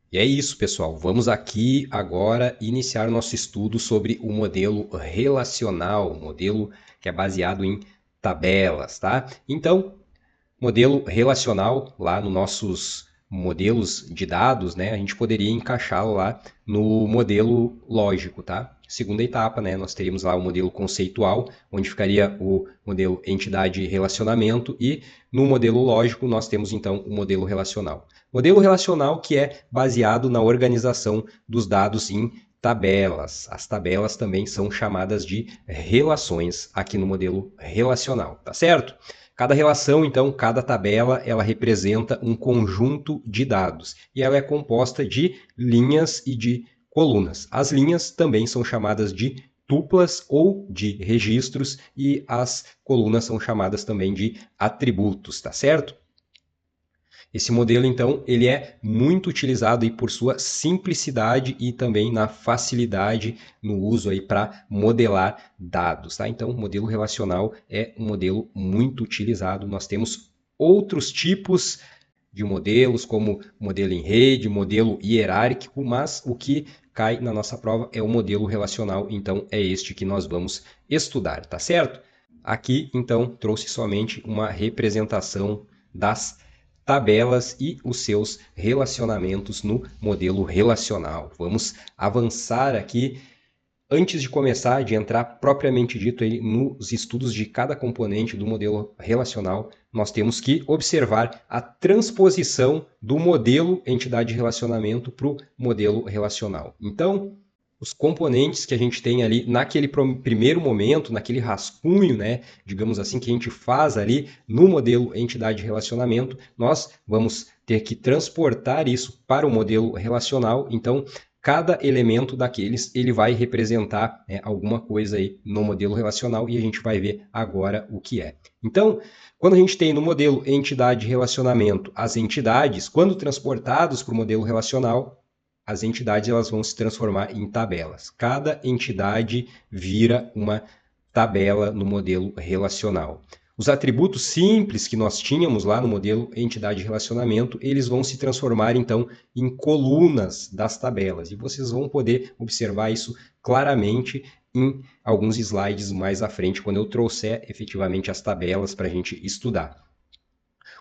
E é isso, pessoal. Vamos aqui agora iniciar o nosso estudo sobre o modelo relacional, um modelo que é baseado em tabelas, tá? Então, modelo relacional, lá nos nossos modelos de dados, né, a gente poderia encaixá-lo lá no modelo lógico, tá? Segunda etapa, né, nós teríamos lá o modelo conceitual, onde ficaria o modelo entidade e relacionamento, e no modelo lógico nós temos então o modelo relacional. Modelo relacional que é baseado na organização dos dados em tabelas. As tabelas também são chamadas de relações aqui no modelo relacional, tá certo? Cada relação, então, cada tabela, ela representa um conjunto de dados e ela é composta de linhas e de colunas. As linhas também são chamadas de tuplas ou de registros e as colunas são chamadas também de atributos, tá certo? Esse modelo, então, ele é muito utilizado aí por sua simplicidade e também na facilidade no uso aí para modelar dados, tá? Então, o modelo relacional é um modelo muito utilizado. Nós temos outros tipos de modelos, como modelo em rede, modelo hierárquico, mas o que cai na nossa prova é o modelo relacional, então é este que nós vamos estudar, tá certo? Aqui, então, trouxe somente uma representação das tabelas e os seus relacionamentos no modelo relacional. Vamos avançar aqui. Antes de começar, de entrar propriamente dito aí nos estudos de cada componente do modelo relacional, nós temos que observar a transposição do modelo entidade de relacionamento para o modelo relacional. Então, os componentes que a gente tem ali naquele primeiro momento, naquele rascunho, né, digamos assim, que a gente faz ali no modelo entidade de relacionamento, nós vamos ter que transportar isso para o modelo relacional. Então, cada elemento daqueles ele vai representar alguma coisa aí no modelo relacional e a gente vai ver agora o que é. Então, quando a gente tem no modelo entidade de relacionamento as entidades, quando transportados para o modelo relacional, as entidades elas vão se transformar em tabelas. Cada entidade vira uma tabela no modelo relacional. Os atributos simples que nós tínhamos lá no modelo entidade de relacionamento, eles vão se transformar então em colunas das tabelas. E vocês vão poder observar isso claramente em alguns slides mais à frente, quando eu trouxer efetivamente as tabelas para a gente estudar.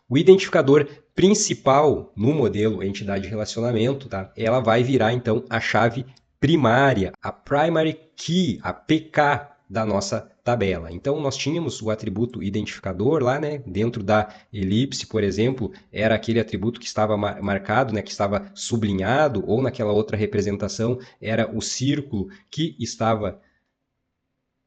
O identificador principal no modelo entidade de relacionamento, tá? Ela vai virar então a chave primária, a primary key, a PK da nossa tabela. Então nós tínhamos o atributo identificador lá, né? Dentro da elipse, por exemplo, era aquele atributo que estava marcado, né? Que estava sublinhado, ou naquela outra representação era o círculo que estava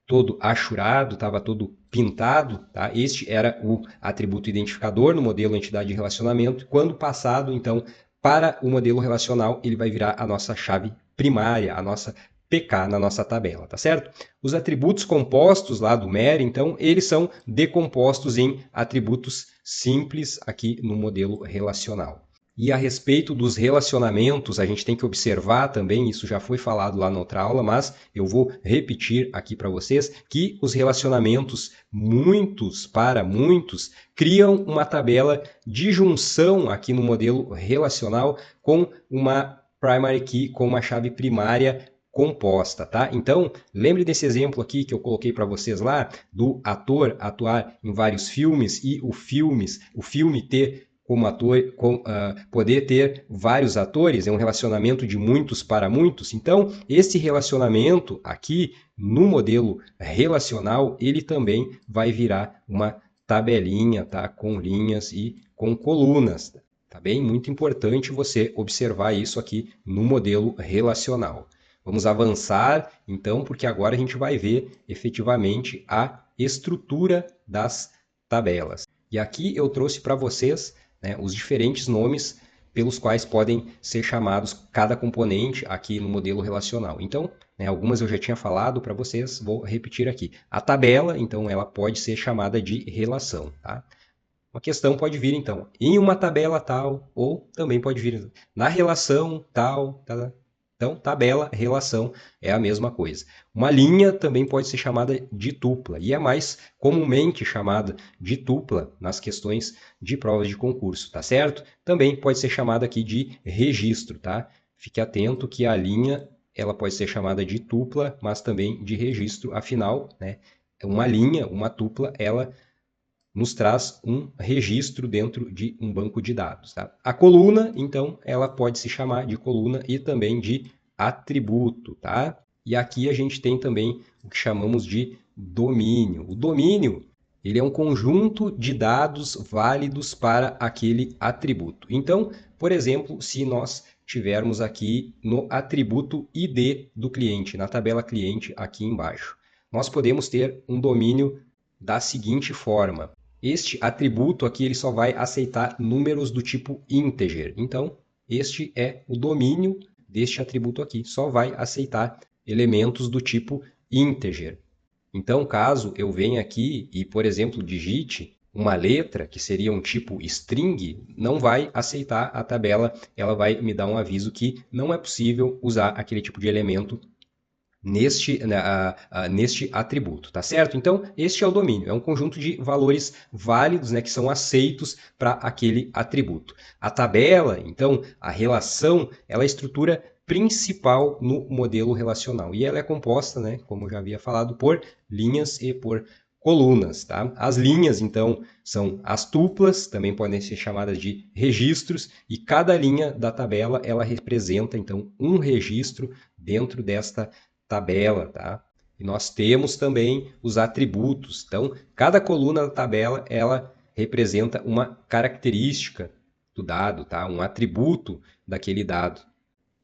todo achurado, estava todo pintado, tá? Este era o atributo identificador no modelo entidade de relacionamento. Quando passado, então, para o modelo relacional, ele vai virar a nossa chave primária, a nossa PK na nossa tabela, tá certo? Os atributos compostos lá do MER, então, eles são decompostos em atributos simples aqui no modelo relacional. E a respeito dos relacionamentos, a gente tem que observar também, isso já foi falado lá na outra aula, mas eu vou repetir aqui para vocês, que os relacionamentos muitos para muitos criam uma tabela de junção aqui no modelo relacional com uma primary key, com uma chave primária composta, tá? Então, lembre desse exemplo aqui que eu coloquei para vocês lá, do ator atuar em vários filmes e o filme ter como ator, poder ter vários atores, é um relacionamento de muitos para muitos. Então, esse relacionamento aqui no modelo relacional, ele também vai virar uma tabelinha, tá? Com linhas e com colunas. Tá bem? Muito importante você observar isso aqui no modelo relacional. Vamos avançar, então, porque agora a gente vai ver efetivamente a estrutura das tabelas. E aqui eu trouxe para vocês, né, os diferentes nomes pelos quais podem ser chamados cada componente aqui no modelo relacional. Então, né, algumas eu já tinha falado para vocês, vou repetir aqui. A tabela, então, ela pode ser chamada de relação. Tá? Uma questão pode vir, então, em uma tabela tal, ou também pode vir na relação tal. Tá? Então, tabela, relação é a mesma coisa. Uma linha também pode ser chamada de tupla e é mais comumente chamada de tupla nas questões de provas de concurso, tá certo? Também pode ser chamada aqui de registro, tá? Fique atento que a linha ela pode ser chamada de tupla, mas também de registro, afinal, né, uma linha, uma tupla, ela nos traz um registro dentro de um banco de dados. Tá? A coluna, então, ela pode se chamar de coluna e também de atributo. Tá? E aqui a gente tem também o que chamamos de domínio. O domínio ele é um conjunto de dados válidos para aquele atributo. Então, por exemplo, se nós tivermos aqui no atributo ID do cliente, na tabela cliente aqui embaixo, nós podemos ter um domínio da seguinte forma. Este atributo aqui ele só vai aceitar números do tipo integer. Então, este é o domínio deste atributo aqui. Só vai aceitar elementos do tipo integer. Então, caso eu venha aqui e, por exemplo, digite uma letra, que seria um tipo string, não vai aceitar a tabela. Ela vai me dar um aviso que não é possível usar aquele tipo de elemento neste atributo, tá certo? Então, este é o domínio, é um conjunto de valores válidos, né, que são aceitos para aquele atributo. A tabela, então, a relação, ela é a estrutura principal no modelo relacional e ela é composta, né, como eu já havia falado, por linhas e por colunas, tá? As linhas, então, são as tuplas, também podem ser chamadas de registros, e cada linha da tabela, ela representa, então, um registro dentro desta tabela, tá? E nós temos também os atributos. Então, cada coluna da tabela, ela representa uma característica do dado, tá? Um atributo daquele dado.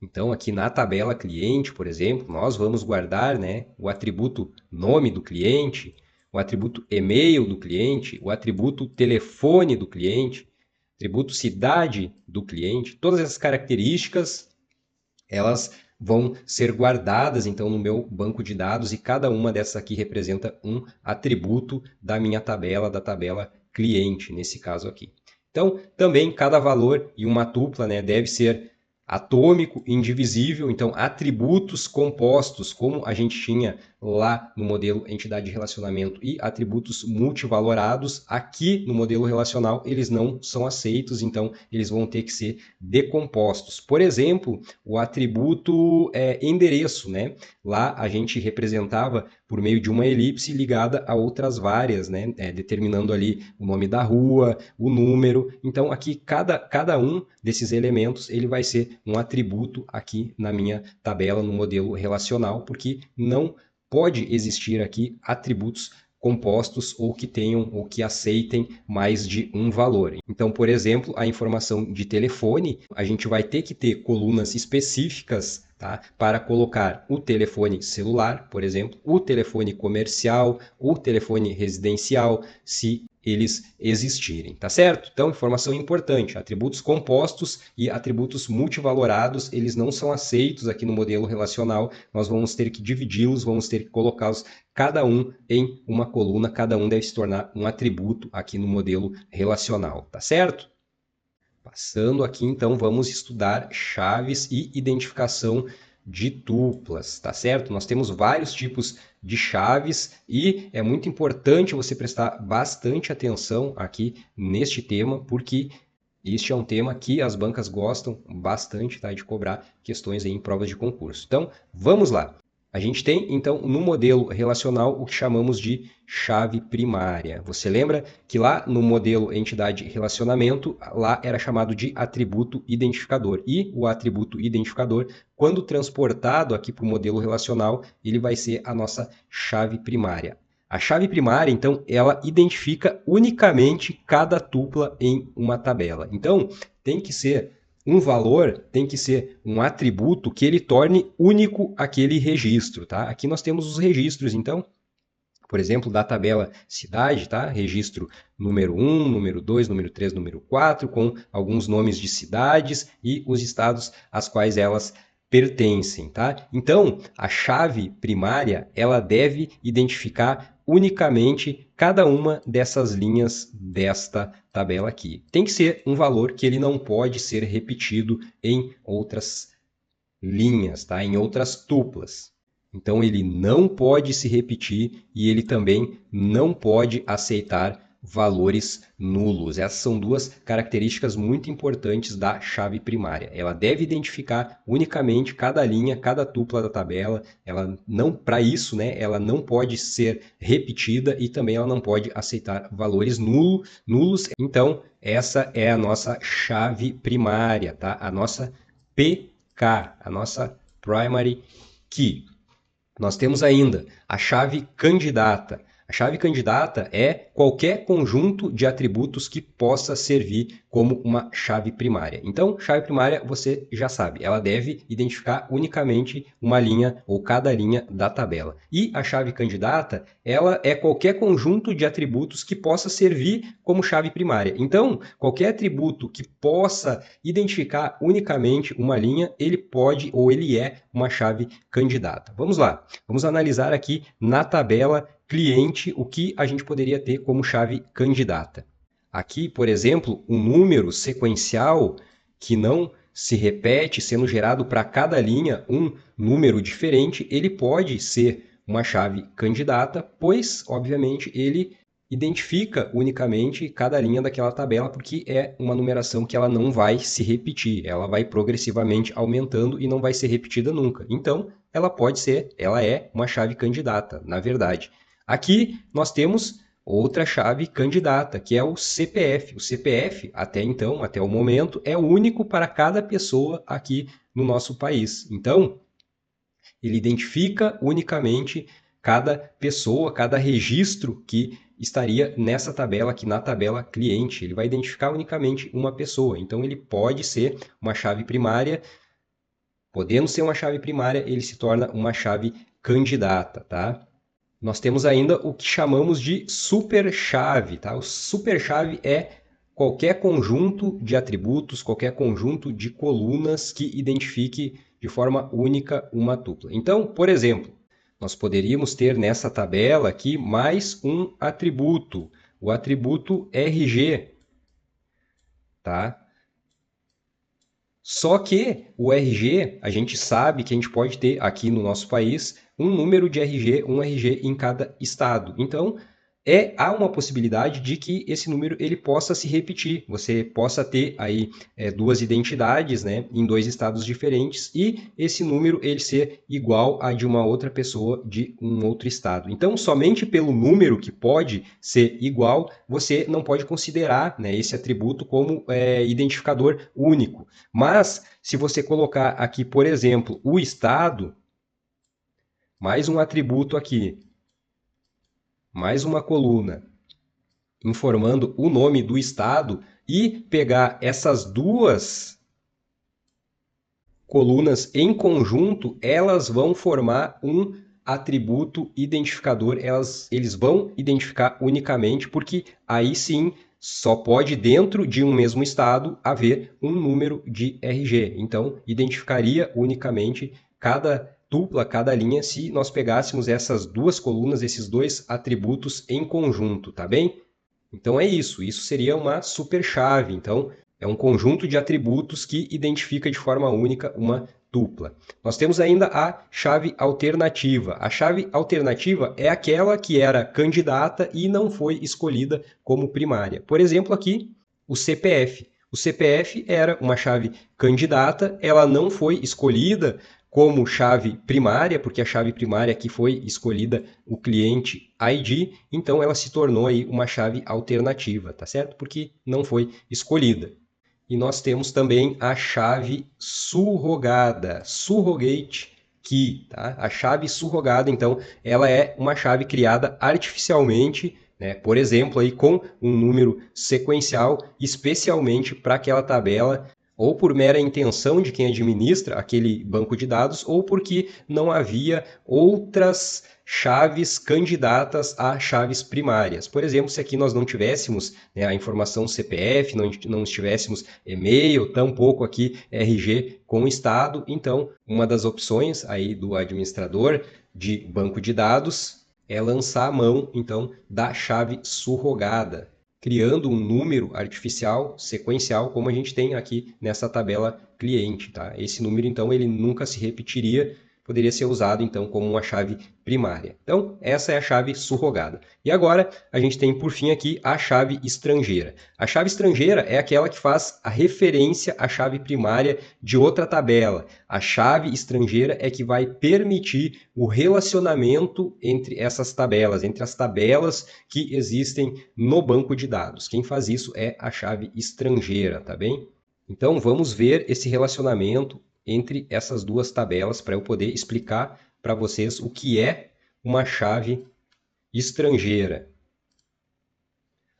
Então, aqui na tabela cliente, por exemplo, nós vamos guardar, né, o atributo nome do cliente, o atributo e-mail do cliente, o atributo telefone do cliente, atributo cidade do cliente. Todas essas características, elas vão ser guardadas então no meu banco de dados e cada uma dessas aqui representa um atributo da minha tabela, da tabela cliente, nesse caso aqui. Então, também cada valor em uma tupla, né, deve ser atômico, indivisível, então atributos compostos, como a gente tinha lá no modelo entidade de relacionamento, e atributos multivalorados, aqui no modelo relacional eles não são aceitos, então eles vão ter que ser decompostos. Por exemplo, o atributo endereço, né? Lá a gente representava por meio de uma elipse ligada a outras várias, né? Determinando ali o nome da rua, o número. Então aqui cada um desses elementos ele vai ser um atributo aqui na minha tabela no modelo relacional, porque não pode existir aqui atributos compostos ou que tenham ou que aceitem mais de um valor. Então, por exemplo, a informação de telefone, a gente vai ter que ter colunas específicas, tá, para colocar o telefone celular, por exemplo, o telefone comercial, o telefone residencial, se eles existirem, tá certo? Então, informação importante, atributos compostos e atributos multivalorados, eles não são aceitos aqui no modelo relacional, nós vamos ter que dividi-los, vamos ter que colocá-los cada um em uma coluna, cada um deve se tornar um atributo aqui no modelo relacional, tá certo? Passando aqui, então, vamos estudar chaves e identificação de tuplas, tá certo? Nós temos vários tipos de chaves e é muito importante você prestar bastante atenção aqui neste tema, porque este é um tema que as bancas gostam bastante, tá, de cobrar questões aí em provas de concurso. Então, vamos lá. A gente tem, então, no modelo relacional, o que chamamos de chave primária. Você lembra que lá no modelo entidade relacionamento, lá era chamado de atributo identificador. E o atributo identificador, quando transportado aqui para o modelo relacional, ele vai ser a nossa chave primária. A chave primária, então, ela identifica unicamente cada tupla em uma tabela. Então, tem que ser um valor, tem que ser um atributo que ele torne único aquele registro, tá? Aqui nós temos os registros, então, por exemplo, da tabela cidade, tá? Registro número 1, número 2, número 3, número 4, com alguns nomes de cidades e os estados às quais elas pertencem, tá? Então, a chave primária, ela deve identificar unicamente cada uma dessas linhas desta tabela aqui. Tem que ser um valor que ele não pode ser repetido em outras linhas, tá? Em outras tuplas. Então, ele não pode se repetir e ele também não pode aceitar valores nulos. Essas são duas características muito importantes da chave primária. Ela deve identificar unicamente cada linha, cada tupla da tabela. Ela não, para isso, né, ela não pode ser repetida e também ela não pode aceitar valores nulos. Então, essa é a nossa chave primária, tá? A nossa PK, a nossa Primary Key. Nós temos ainda a chave candidata. A chave candidata é qualquer conjunto de atributos que possa servir como uma chave primária. Então, chave primária, você já sabe, ela deve identificar unicamente uma linha ou cada linha da tabela. E a chave candidata, ela é qualquer conjunto de atributos que possa servir como chave primária. Então, qualquer atributo que possa identificar unicamente uma linha, ele pode ou ele é uma chave candidata. Vamos lá, vamos analisar aqui na tabela cliente o que a gente poderia ter como chave candidata. Aqui, por exemplo, um número sequencial que não se repete, sendo gerado para cada linha um número diferente, ele pode ser uma chave candidata, pois, obviamente, ele identifica unicamente cada linha daquela tabela, porque é uma numeração que ela não vai se repetir, ela vai progressivamente aumentando e não vai ser repetida nunca. Então, ela pode ser, ela é uma chave candidata, na verdade. Aqui nós temos outra chave candidata, que é o CPF. O CPF, até então, até o momento, é único para cada pessoa aqui no nosso país. Então, ele identifica unicamente cada pessoa, cada registro que estaria nessa tabela aqui, na tabela cliente. Ele vai identificar unicamente uma pessoa. Então, ele pode ser uma chave primária. Podendo ser uma chave primária, ele se torna uma chave candidata, tá? Nós temos ainda o que chamamos de superchave, tá? O superchave é qualquer conjunto de atributos, qualquer conjunto de colunas que identifique de forma única uma tupla. Então, por exemplo, nós poderíamos ter nessa tabela aqui mais um atributo, o atributo RG, tá? Só que o RG, a gente sabe que a gente pode ter aqui no nosso país um número de RG, um RG em cada estado. Então, há uma possibilidade de que esse número ele possa se repetir. Você possa ter aí duas identidades, né, em dois estados diferentes e esse número ele ser igual a de uma outra pessoa de um outro estado. Então, somente pelo número que pode ser igual, você não pode considerar, né, esse atributo como identificador único. Mas, se você colocar aqui, por exemplo, o estado, mais um atributo aqui, mais uma coluna informando o nome do estado e pegar essas duas colunas em conjunto, elas vão formar um atributo identificador, eles vão identificar unicamente, porque aí sim só pode dentro de um mesmo estado haver um número de RG. Então, identificaria unicamente cada dupla, cada linha, se nós pegássemos essas duas colunas, esses dois atributos em conjunto, tá bem? Então é isso seria uma superchave. Então, é um conjunto de atributos que identifica de forma única uma dupla. Nós temos ainda a chave alternativa. A chave alternativa é aquela que era candidata e não foi escolhida como primária. Por exemplo, aqui, o CPF. O CPF era uma chave candidata, ela não foi escolhida como chave primária, porque a chave primária aqui foi escolhida o cliente ID, então ela se tornou aí uma chave alternativa, tá certo? Porque não foi escolhida. E nós temos também a chave surrogada, surrogate key, tá? A chave surrogada, então, ela é uma chave criada artificialmente, né? Por exemplo, aí com um número sequencial, especialmente para aquela tabela, ou por mera intenção de quem administra aquele banco de dados, ou porque não havia outras chaves candidatas a chaves primárias. Por exemplo, se aqui nós não tivéssemos, né, a informação CPF, não tivéssemos e-mail, tampouco aqui RG com estado, então uma das opções aí do administrador de banco de dados é lançar a mão, então, da chave surrogada, criando um número artificial sequencial, como a gente tem aqui nessa tabela cliente, tá? Esse número, então, ele nunca se repetiria, poderia ser usado, então, como uma chave primária. Então, essa é a chave surrogada. E agora, a gente tem, por fim, aqui a chave estrangeira. A chave estrangeira é aquela que faz a referência à chave primária de outra tabela. A chave estrangeira é que vai permitir o relacionamento entre essas tabelas, entre as tabelas que existem no banco de dados. Quem faz isso é a chave estrangeira, tá bem? Então, vamos ver esse relacionamento entre essas duas tabelas para eu poder explicar para vocês o que é uma chave estrangeira.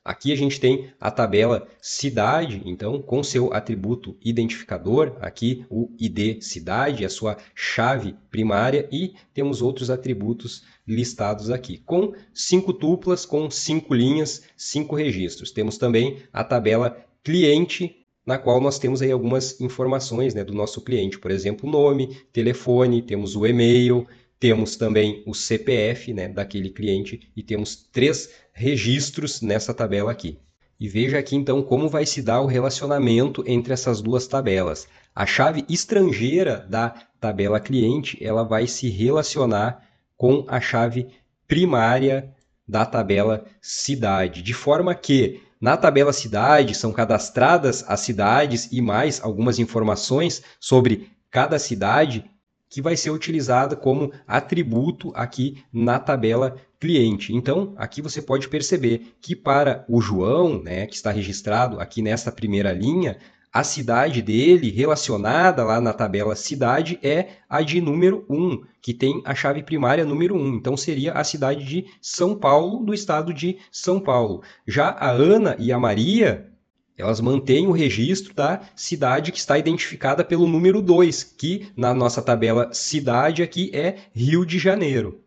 Aqui a gente tem a tabela cidade, então, com seu atributo identificador, aqui o ID cidade, a sua chave primária, e temos outros atributos listados aqui, com 5 tuplas, com 5 linhas, 5 registros. Temos também a tabela cliente, na qual nós temos aí algumas informações, né, do nosso cliente, por exemplo, nome, telefone, temos o e-mail, temos também o CPF, né, daquele cliente e temos 3 registros nessa tabela aqui. E veja aqui então como vai se dar o relacionamento entre essas duas tabelas. A chave estrangeira da tabela cliente, ela vai se relacionar com a chave primária da tabela cidade, de forma que na tabela cidade são cadastradas as cidades e mais algumas informações sobre cada cidade que vai ser utilizada como atributo aqui na tabela cliente. Então, aqui você pode perceber que para o João, né, que está registrado aqui nessa primeira linha, a cidade dele relacionada lá na tabela cidade é a de número 1, que tem a chave primária número 1. Então, seria a cidade de São Paulo, do estado de São Paulo. Já a Ana e a Maria, elas mantêm o registro da cidade que está identificada pelo número 2, que na nossa tabela cidade aqui é Rio de Janeiro.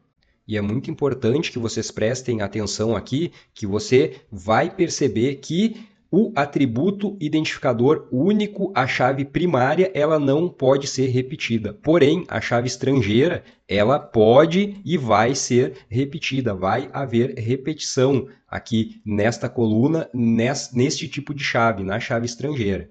E é muito importante que vocês prestem atenção aqui, que você vai perceber que o atributo identificador único, a chave primária, ela não pode ser repetida. Porém, a chave estrangeira, ela pode e vai ser repetida. Vai haver repetição aqui nesta coluna, neste tipo de chave, na chave estrangeira.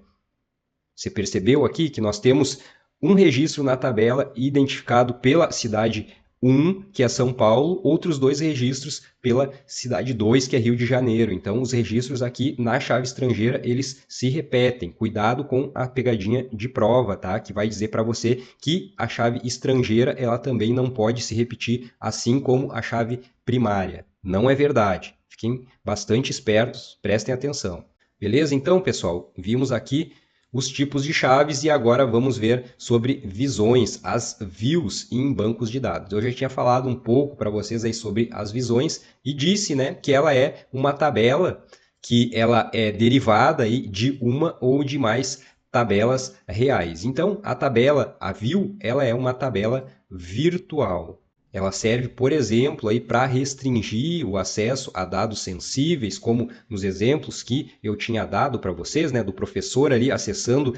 Você percebeu aqui que nós temos um registro na tabela identificado pela cidade 1, que é São Paulo, outros 2 registros pela cidade 2, que é Rio de Janeiro. Então, os registros aqui na chave estrangeira, eles se repetem. Cuidado com a pegadinha de prova, tá? Que vai dizer para você que a chave estrangeira, ela também não pode se repetir, assim como a chave primária. Não é verdade. Fiquem bastante espertos, prestem atenção. Beleza? Então, pessoal, vimos aqui os tipos de chaves e agora vamos ver sobre visões, as views em bancos de dados. Eu já tinha falado um pouco para vocês aí sobre as visões e disse, né, que ela é uma tabela que ela é derivada aí de uma ou de mais tabelas reais. Então, a tabela, a view, ela é uma tabela virtual. Ela serve, por exemplo, para restringir o acesso a dados sensíveis, como nos exemplos que eu tinha dado para vocês, né, do professor ali acessando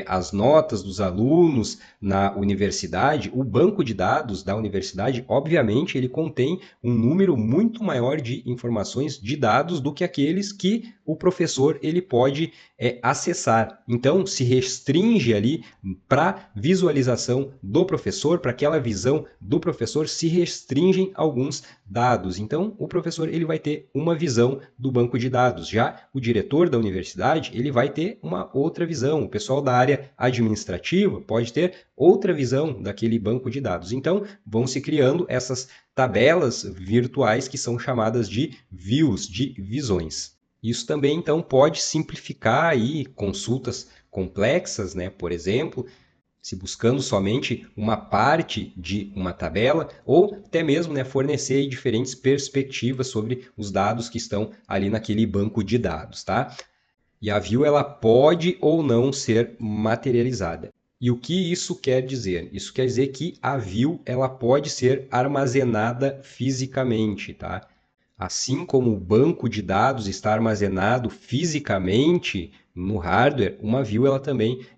as notas dos alunos na universidade. O banco de dados da universidade, obviamente, ele contém um número muito maior de informações, de dados, do que aqueles que o professor ele pode acessar. Então, se restringe ali para visualização do professor, para aquela visão do professor, se restringem alguns dados. Então, o professor ele vai ter uma visão do banco de dados. Já o diretor da universidade ele vai ter uma outra visão. O pessoal da área administrativa pode ter outra visão daquele banco de dados. Então, vão se criando essas tabelas virtuais que são chamadas de views, de visões. Isso também, então, pode simplificar aí consultas complexas, né? Por exemplo, se buscando somente uma parte de uma tabela, ou até mesmo, né, fornecer diferentes perspectivas sobre os dados que estão ali naquele banco de dados, tá? E a view ela pode ou não ser materializada. E o que isso quer dizer? Isso quer dizer que a view ela pode ser armazenada fisicamente, tá? Assim como o banco de dados está armazenado fisicamente no hardware, uma view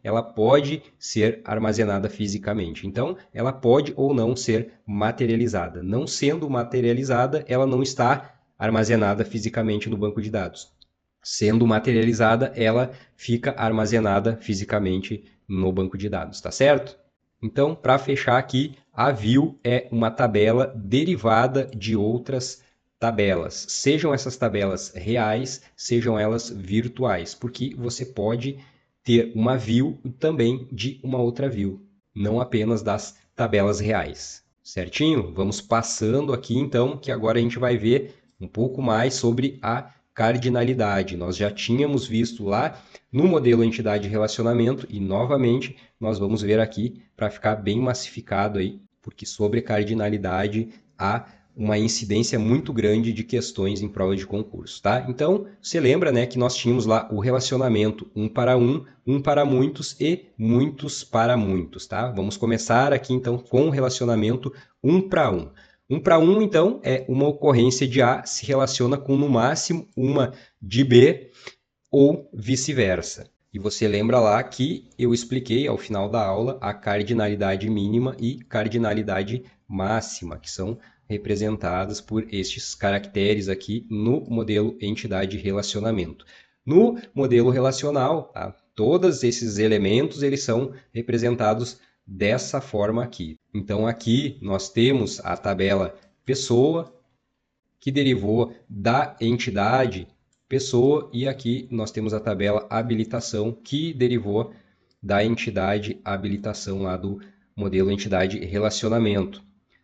ela pode ser armazenada fisicamente. Então, ela pode ou não ser materializada. Não sendo materializada, ela não está armazenada fisicamente no banco de dados. sendo materializada, ela fica armazenada fisicamente no banco de dados, tá certo? Então, para fechar aqui, a view é uma tabela derivada de outras tabelas. Sejam essas tabelas reais, sejam elas virtuais, porque você pode ter uma view também de uma outra view, não apenas das tabelas reais. Certinho? Vamos passando aqui então, que agora a gente vai ver um pouco mais sobre a cardinalidade. Nós já tínhamos visto lá no modelo entidade relacionamento e novamente nós vamos ver aqui para ficar bem massificado aí, porque sobre cardinalidade há uma incidência muito grande de questões em prova de concurso, tá? Então, você lembra, né, que nós tínhamos lá o relacionamento um para muitos e muitos para muitos, tá? Vamos começar aqui então com o relacionamento um para um. Um para um, então, é uma ocorrência de A se relaciona com no máximo uma de B ou vice-versa. E você lembra lá que eu expliquei ao final da aula a cardinalidade mínima e cardinalidade máxima, que são representadas por estes caracteres aqui no modelo entidade-relacionamento. No modelo relacional, tá? Todos esses elementos eles são representados dessa forma aqui. Então aqui nós temos a tabela pessoa, que derivou da entidade pessoa, e aqui nós temos a tabela habilitação, que derivou da entidade habilitação lá do modelo entidade relacionamento.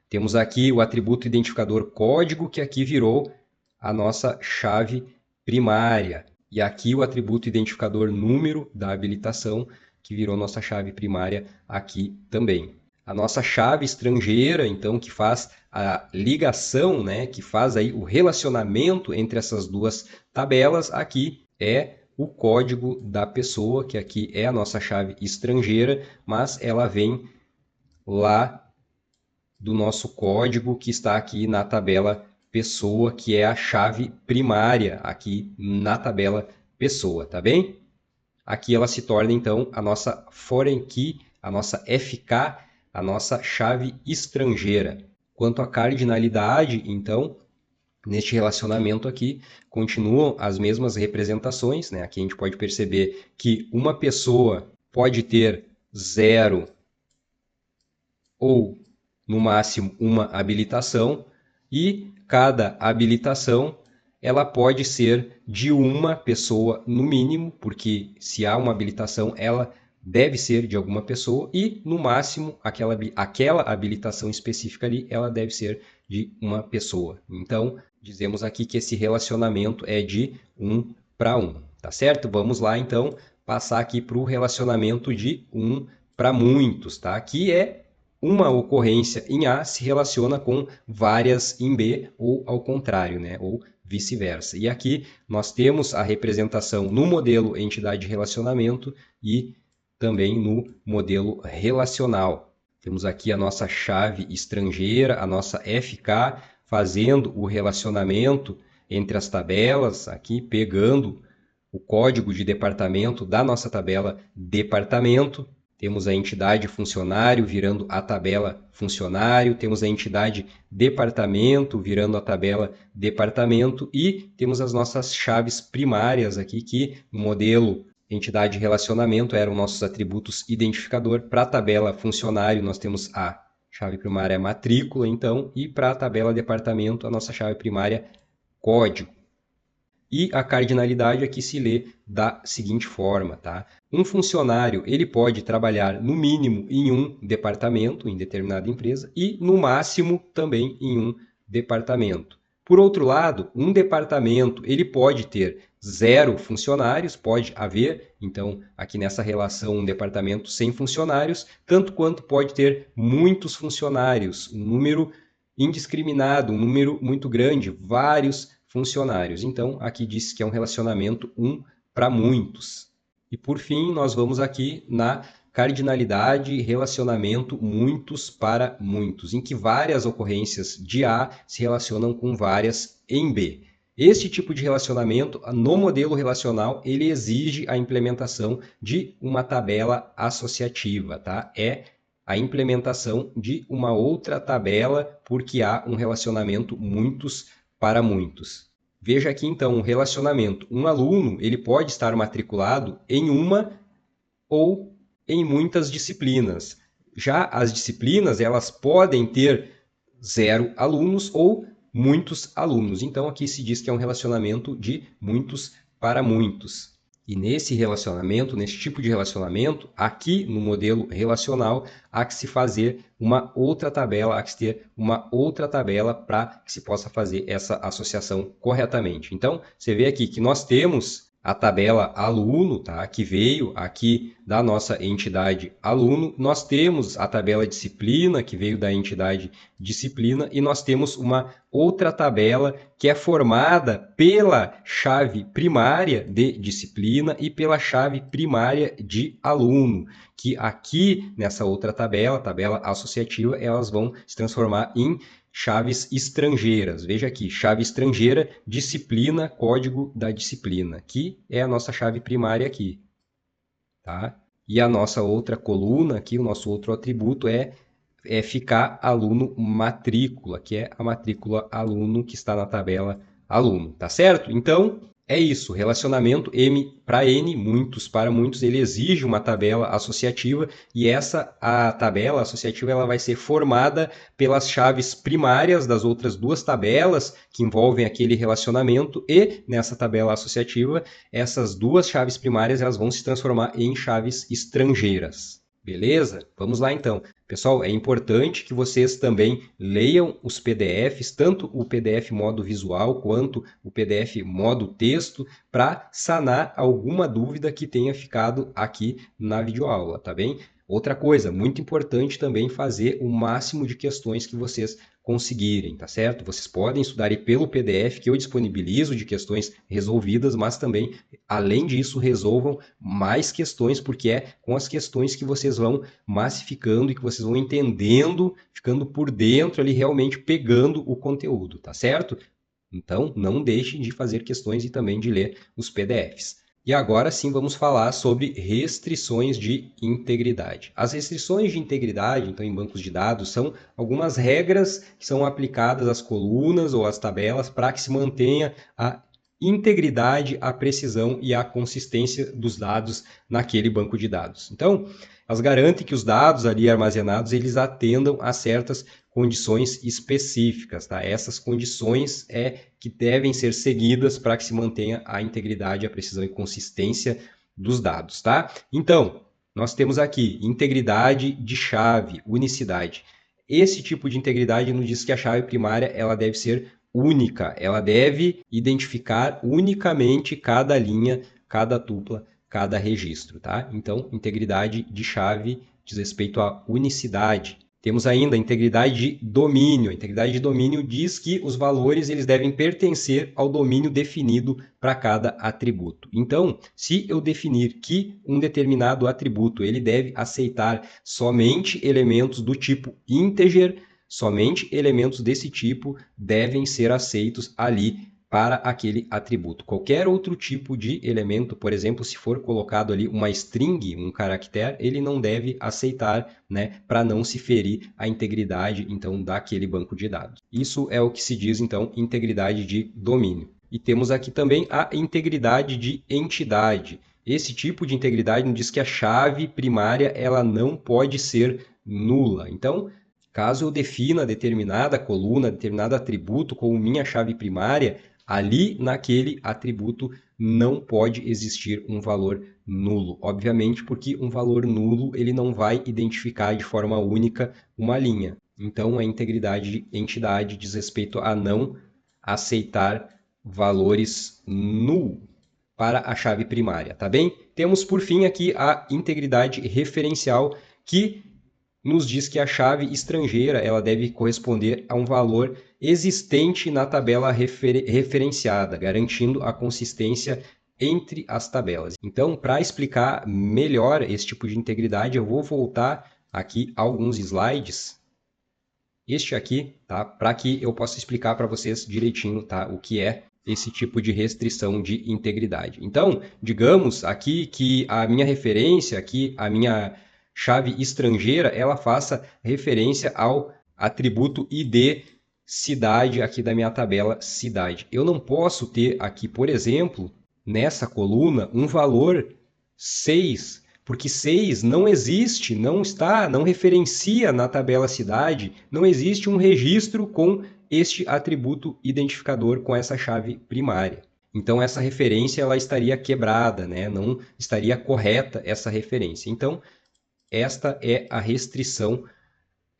Temos aqui o atributo identificador código, que aqui virou a nossa chave primária. E aqui o atributo identificador número da habilitação, que virou nossa chave primária aqui também. A nossa chave estrangeira, então, que faz a ligação, né, que faz aí o relacionamento entre essas duas tabelas, aqui é o código da pessoa, que aqui é a nossa chave estrangeira, mas ela vem lá do nosso código que está aqui na tabela pessoa, que é a chave primária aqui na tabela pessoa, tá bem? Aqui ela se torna então a nossa foreign key, a nossa FK, a nossa chave estrangeira. Quanto à cardinalidade, então, neste relacionamento aqui, continuam as mesmas representações, né? Aqui a gente pode perceber que uma pessoa pode ter 0 ou, no máximo, uma habilitação, e cada habilitação ela pode ser de uma pessoa no mínimo, porque se há uma habilitação, ela deve ser de alguma pessoa, e no máximo, aquela habilitação específica ali, ela deve ser de uma pessoa. Então, dizemos aqui que esse relacionamento é de 1 para 1, tá certo? Vamos lá, então, passar aqui para o relacionamento de 1 para muitos, tá? Que é uma ocorrência em A se relaciona com várias em B, ou ao contrário, né? Ou vice-versa. E aqui nós temos a representação no modelo entidade-relacionamento e também no modelo relacional. Temos aqui a nossa chave estrangeira, a nossa FK, fazendo o relacionamento entre as tabelas, aqui pegando o código de departamento da nossa tabela departamento. Temos a entidade funcionário virando a tabela funcionário, temos a entidade departamento virando a tabela departamento, e temos as nossas chaves primárias aqui, que no modelo entidade relacionamento eram nossos atributos identificador. Para a tabela funcionário nós temos a chave primária matrícula, então, e para a tabela departamento a nossa chave primária código. E a cardinalidade aqui se lê da seguinte forma, tá? Um funcionário ele pode trabalhar no mínimo em um departamento, em determinada empresa, e no máximo também em um departamento. Por outro lado, um departamento ele pode ter 0 funcionários, pode haver, então, aqui nessa relação, um departamento sem funcionários, tanto quanto pode ter muitos funcionários, um número indiscriminado, um número muito grande, vários funcionários. Então, aqui diz que é um relacionamento 1 para muitos. E por fim, nós vamos aqui na cardinalidade relacionamento muitos para muitos, em que várias ocorrências de A se relacionam com várias em B. Este tipo de relacionamento, no modelo relacional, ele exige a implementação de uma tabela associativa, tá? É a implementação de uma outra tabela, porque há um relacionamento muitos para muitos. Veja aqui então um relacionamento. Um aluno ele pode estar matriculado em uma ou em muitas disciplinas. Já as disciplinas elas podem ter 0 alunos ou muitos alunos. Então aqui se diz que é um relacionamento de muitos para muitos. E nesse relacionamento, nesse tipo de relacionamento, aqui no modelo relacional, há que se fazer uma outra tabela, há que se ter uma outra tabela para que se possa fazer essa associação corretamente. Então, você vê aqui que nós temos a tabela aluno, tá? Que veio aqui da nossa entidade aluno. Nós temos a tabela disciplina, que veio da entidade disciplina, e nós temos uma outra tabela que é formada pela chave primária de disciplina e pela chave primária de aluno, que aqui nessa outra tabela, tabela associativa, elas vão se transformar em chaves estrangeiras. Veja aqui, chave estrangeira, disciplina, código da disciplina, que é a nossa chave primária aqui. Tá? E a nossa outra coluna aqui, o nosso outro atributo é ficar aluno matrícula, que é a matrícula aluno que está na tabela aluno, tá certo? Então, é isso, relacionamento M para N, muitos para muitos, ele exige uma tabela associativa e a tabela associativa ela vai ser formada pelas chaves primárias das outras duas tabelas que envolvem aquele relacionamento e nessa tabela associativa, essas duas chaves primárias elas vão se transformar em chaves estrangeiras. Beleza? Vamos lá então. Pessoal, é importante que vocês também leiam os PDFs, tanto o PDF modo visual quanto o PDF modo texto, para sanar alguma dúvida que tenha ficado aqui na videoaula, tá bem? Outra coisa, muito importante também fazer o máximo de questões que vocês conseguirem, tá certo? Vocês podem estudar aí pelo PDF que eu disponibilizo de questões resolvidas, mas também, além disso, resolvam mais questões, porque é com as questões que vocês vão massificando e que vocês vão entendendo, ficando por dentro ali, realmente pegando o conteúdo, tá certo? Então, não deixem de fazer questões e também de ler os PDFs. E agora sim vamos falar sobre restrições de integridade. As restrições de integridade, então em bancos de dados, são algumas regras que são aplicadas às colunas ou às tabelas para que se mantenha a integridade, a precisão e a consistência dos dados naquele banco de dados. Então, elas garantem que os dados ali armazenados eles atendam a certas condições específicas, tá? Essas condições que devem ser seguidas para que se mantenha a integridade, a precisão e consistência dos dados, tá? Então, nós temos aqui integridade de chave, unicidade. Esse tipo de integridade nos diz que a chave primária ela deve ser única, ela deve identificar unicamente cada linha, cada tupla, cada registro, tá? Então, integridade de chave diz respeito à unicidade. Temos ainda a integridade de domínio. A integridade de domínio diz que os valores eles devem pertencer ao domínio definido para cada atributo. Então, se eu definir que um determinado atributo ele deve aceitar somente elementos do tipo integer, somente elementos desse tipo devem ser aceitos ali para aquele atributo. Qualquer outro tipo de elemento, por exemplo, se for colocado ali uma string, um caractere, ele não deve aceitar, né, para não se ferir a integridade, então, daquele banco de dados. Isso é o que se diz, então, integridade de domínio. E temos aqui também a integridade de entidade. Esse tipo de integridade nos diz que a chave primária ela não pode ser nula. Então, caso eu defina determinada coluna, determinado atributo como minha chave primária, ali naquele atributo não pode existir um valor nulo. Obviamente, porque um valor nulo ele não vai identificar de forma única uma linha. Então, a integridade de entidade diz respeito a não aceitar valores null para a chave primária, tá bem? Temos, por fim, aqui a integridade referencial, que nos diz que a chave estrangeira ela deve corresponder a um valor existente na tabela referenciada, garantindo a consistência entre as tabelas. Então, para explicar melhor esse tipo de integridade, eu vou voltar aqui a alguns slides. Este aqui, tá? Para que eu possa explicar para vocês direitinho, tá? O que é esse tipo de restrição de integridade. Então, digamos aqui que a minha referência, aqui a minha chave estrangeira, ela faça referência ao atributo ID cidade aqui da minha tabela cidade. Eu não posso ter aqui, por exemplo, nessa coluna, um valor 6, porque 6 não existe, não referencia na tabela cidade, não existe um registro com este atributo identificador com essa chave primária. Então, essa referência ela estaria quebrada, né? Não estaria correta essa referência. Então, esta é a restrição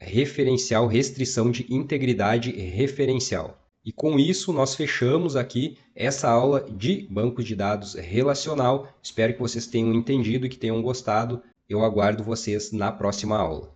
referencial, restrição de integridade referencial. E com isso, nós fechamos aqui essa aula de banco de dados relacional. Espero que vocês tenham entendido e que tenham gostado. Eu aguardo vocês na próxima aula.